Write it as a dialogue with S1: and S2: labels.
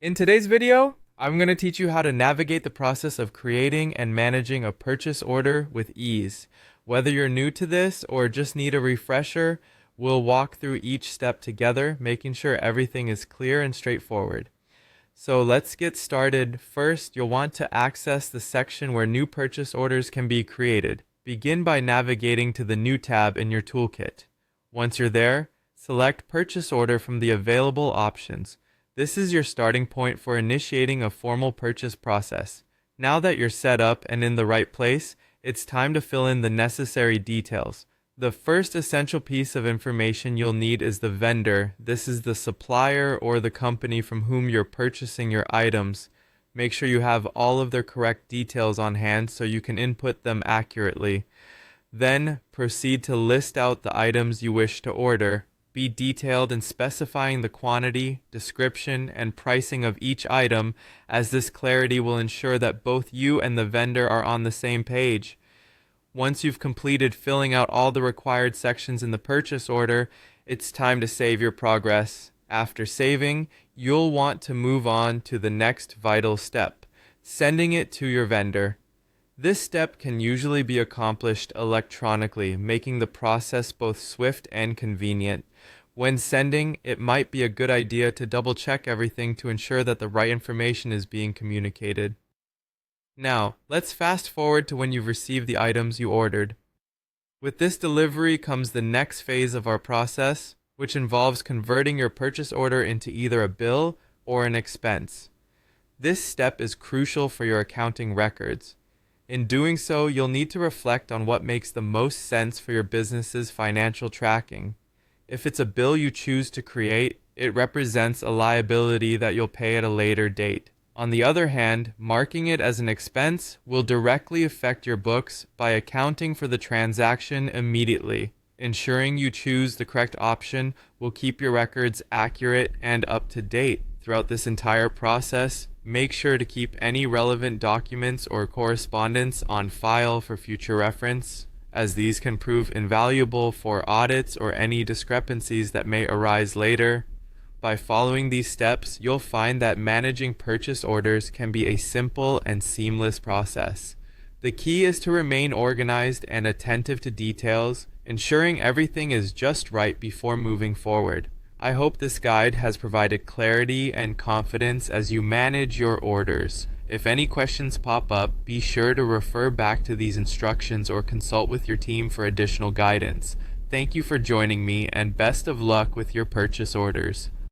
S1: In today's video, I'm going to teach you how to navigate the process of creating and managing a purchase order with ease. Whether you're new to this or just need a refresher, we'll walk through each step together, making sure everything is clear and straightforward. So let's get started. First, you'll want to access the section where new purchase orders can be created. Begin by navigating to the New tab in your toolkit. Once you're there, select Purchase Order from the available options. This is your starting point for initiating a formal purchase process. Now that you're set up and in the right place, it's time to fill in the necessary details. The first essential piece of information you'll need is the vendor. This is the supplier or the company from whom you're purchasing your items. Make sure you have all of their correct details on hand so you can input them accurately. Then proceed to list out the items you wish to order. Be detailed in specifying the quantity, description, and pricing of each item, as this clarity will ensure that both you and the vendor are on the same page. Once you've completed filling out all the required sections in the purchase order, it's time to save your progress. After saving, you'll want to move on to the next vital step, sending it to your vendor. This step can usually be accomplished electronically, making the process both swift and convenient. When sending, it might be a good idea to double-check everything to ensure that the right information is being communicated. Now, let's fast forward to when you've received the items you ordered. With this delivery comes the next phase of our process, which involves converting your purchase order into either a bill or an expense. This step is crucial for your accounting records. In doing so, you'll need to reflect on what makes the most sense for your business's financial tracking. If it's a bill you choose to create, it represents a liability that you'll pay at a later date. On the other hand, marking it as an expense will directly affect your books by accounting for the transaction immediately. Ensuring you choose the correct option will keep your records accurate and up to date. Throughout this entire process, make sure to keep any relevant documents or correspondence on file for future reference, as these can prove invaluable for audits or any discrepancies that may arise later. By following these steps, you'll find that managing purchase orders can be a simple and seamless process. The key is to remain organized and attentive to details, ensuring everything is just right before moving forward. I hope this guide has provided clarity and confidence as you manage your orders. If any questions pop up, be sure to refer back to these instructions or consult with your team for additional guidance. Thank you for joining me, and best of luck with your purchase orders.